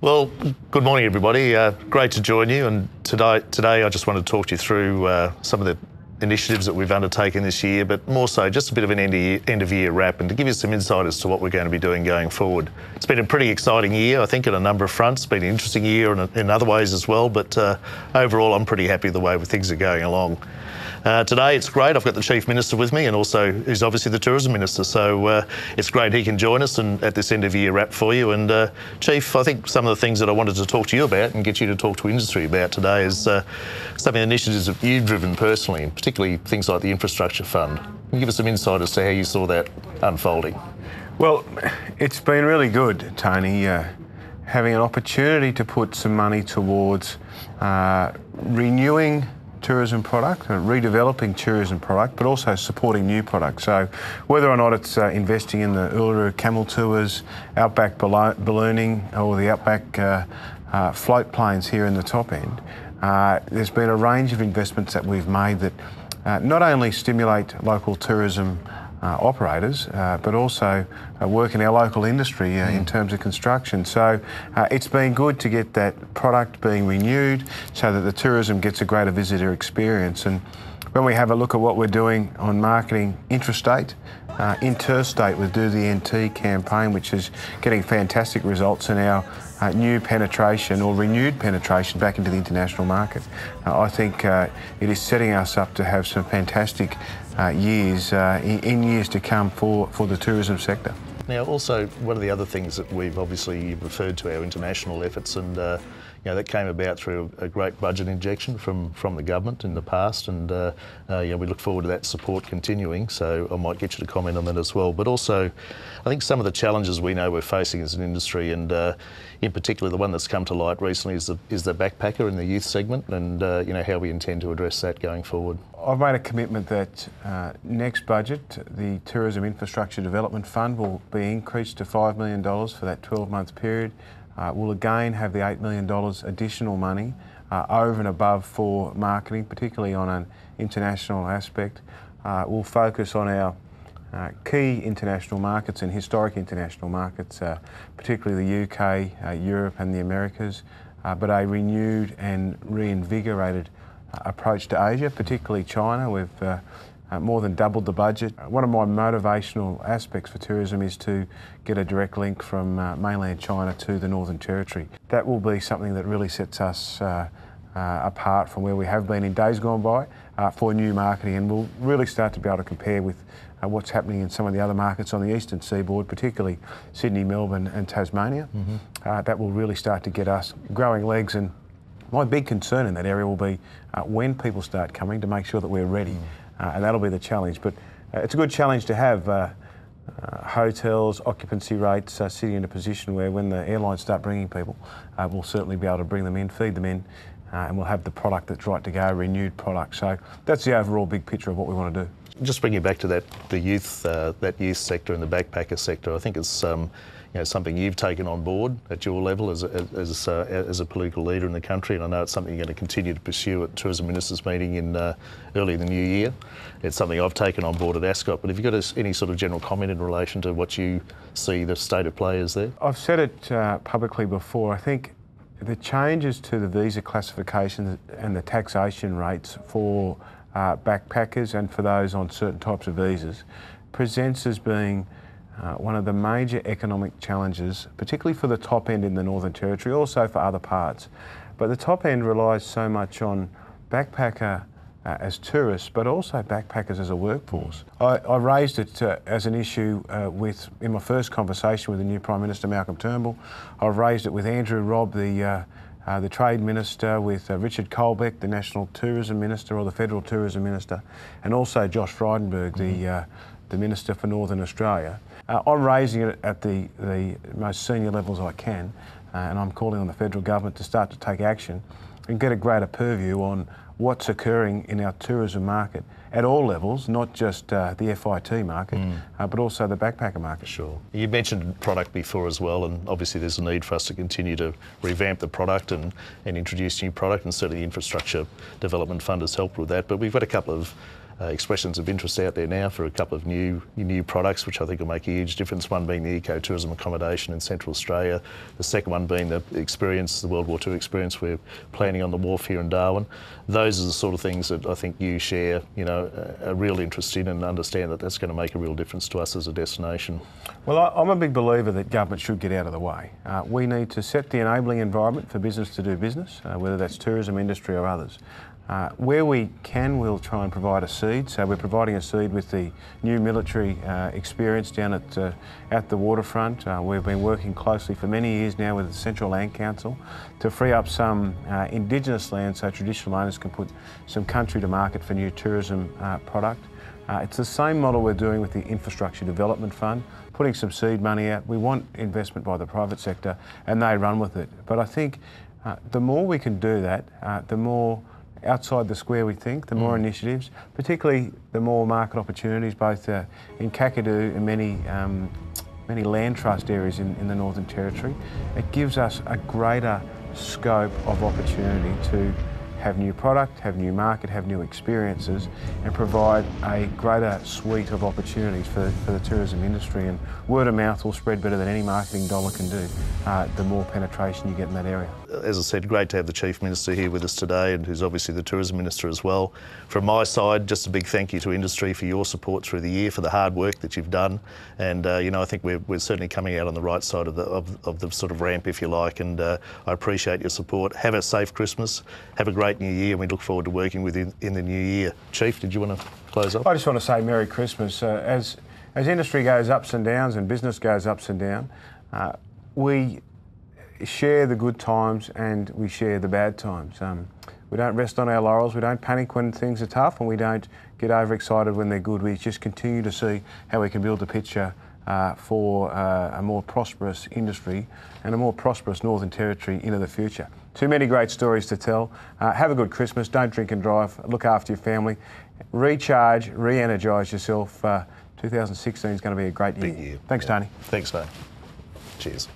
Well, good morning, everybody. Great to join you. And today I just want to talk you through some of the initiatives that we've undertaken this year, but more so just a bit of an end of year wrap and to give you some insight as to what we're going to be doing going forward. It's been a pretty exciting year, I think, on a number of fronts. It's been an interesting year in other ways as well, but overall I'm pretty happy the way things are going along. Today it's great. I've got the Chief Minister with me and also who's obviously the Tourism Minister, so it's great he can join us and at this end of year wrap for you. And Chief, I think some of the things that I wanted to talk to you about and get you to talk to industry about today is some of the initiatives that you've driven personally, and particularly things like the infrastructure fund. Can you give us some insight as to how you saw that unfolding? Well, it's been really good, Tony, having an opportunity to put some money towards renewing tourism product, redeveloping tourism product, but also supporting new products. So whether or not it's investing in the Uluru camel tours, outback ballooning, or the outback float planes here in the top end, there's been a range of investments that we've made that not only stimulate local tourism operators, but also work in our local industry in terms of construction. So it's been good to get that product being renewed so that the tourism gets a greater visitor experience. And when we have a look at what we're doing on marketing intrastate, interstate with Do the NT campaign, which is getting fantastic results in our new penetration or renewed penetration back into the international market. I think it is setting us up to have some fantastic years in years to come for the tourism sector. Now, also, one of the other things that we've obviously referred to our international efforts, and that came about through a great budget injection from the government in the past, and we look forward to that support continuing. So I might get you to comment on that as well. But also, I think some of the challenges we know we're facing as an industry, and in particular the one that's come to light recently is the backpacker in the youth segment, and how we intend to address that going forward. I've made a commitment that next budget, the Tourism Infrastructure Development Fund will be increased to $5 million for that 12-month period. We'll again have the $8 million additional money over and above for marketing, particularly on an international aspect. We'll focus on our key international markets and historic international markets, particularly the UK, Europe and the Americas, but a renewed and reinvigorated approach to Asia, particularly China. We've more than doubled the budget. One of my motivational aspects for tourism is to get a direct link from mainland China to the Northern Territory. That will be something that really sets us apart from where we have been in days gone by for new marketing, and we'll really start to be able to compare with what's happening in some of the other markets on the eastern seaboard, particularly Sydney, Melbourne and Tasmania. That will really start to get us growing legs, and my big concern in that area will be when people start coming, to make sure that we're ready. And that'll be the challenge. But it's a good challenge to have hotels, occupancy rates sitting in a position where when the airlines start bringing people, we'll certainly be able to bring them in, feed them in, and we'll have the product that's right to go, a renewed product. So that's the overall big picture of what we want to do. Just bringing back to that youth sector and the backpacker sector, I think it's something you've taken on board at your level as a political leader in the country, and I know it's something you're going to continue to pursue at Tourism Ministers meeting in early in the new year. It's something I've taken on board at Ascot, but have you got any sort of general comment in relation to what you see the state of play is there? I've said it publicly before. I think the changes to the visa classification and the taxation rates for backpackers and for those on certain types of visas presents as being one of the major economic challenges, particularly for the top end in the Northern Territory, also for other parts. But the top end relies so much on backpacker as tourists, but also backpackers as a workforce. I raised it as an issue in my first conversation with the new Prime Minister, Malcolm Turnbull. I've raised it with Andrew Robb, the Trade Minister, with Richard Colbeck, the National Tourism Minister or the Federal Tourism Minister, and also Josh Frydenberg, the Minister for Northern Australia. I'm raising it at the most senior levels I can, and I'm calling on the federal government to start to take action and get a greater purview on what's occurring in our tourism market at all levels, not just the FIT market, but also the backpacker market. Sure. You mentioned product before as well, and obviously there's a need for us to continue to revamp the product and introduce new product, and certainly the Infrastructure Development Fund has helped with that. But we've got a couple of expressions of interest out there now for a couple of new products, which I think will make a huge difference. One being the ecotourism accommodation in Central Australia. The second one being the experience, the World War II experience we're planning on the wharf here in Darwin. Those are the sort of things that I think you share, a real interest in, and understand that that's going to make a real difference to us as a destination. Well, I'm a big believer that government should get out of the way. We need to set the enabling environment for business to do business, whether that's tourism industry or others. Where we can, we'll try and provide a seed. So we're providing a seed with the new military experience down at the waterfront. We've been working closely for many years now with the Central Land Council to free up some Indigenous land so traditional owners can put some country to market for new tourism product. It's the same model we're doing with the Infrastructure Development Fund, putting some seed money out. We want investment by the private sector and they run with it. But I think the more we can do that, the more outside the square we think, the more initiatives, particularly the more market opportunities, both in Kakadu and many land trust areas in the Northern Territory. It gives us a greater scope of opportunity to have new product, have new market, have new experiences, and provide a greater suite of opportunities for the tourism industry. And word of mouth will spread better than any marketing dollar can do, the more penetration you get in that area. As I said, great to have the Chief Minister here with us today, and who's obviously the Tourism Minister as well. From my side, just a big thank you to industry for your support through the year, for the hard work that you've done. And I think we're certainly coming out on the right side of the sort of ramp, if you like, and I appreciate your support. Have a safe Christmas, have a great new year, and we look forward to working with you in the new year. Chief, did you want to close up? I just want to say Merry Christmas. As industry goes ups and downs and business goes ups and down, we share the good times and we share the bad times. We don't rest on our laurels, we don't panic when things are tough, and we don't get overexcited when they're good. We just continue to see how we can build a picture for a more prosperous industry and a more prosperous Northern Territory into the future. Too many great stories to tell. Have a good Christmas, don't drink and drive, look after your family, recharge, re-energise yourself. 2016 is going to be a great year. Big year. Thanks, Tony. Thanks, mate. Cheers.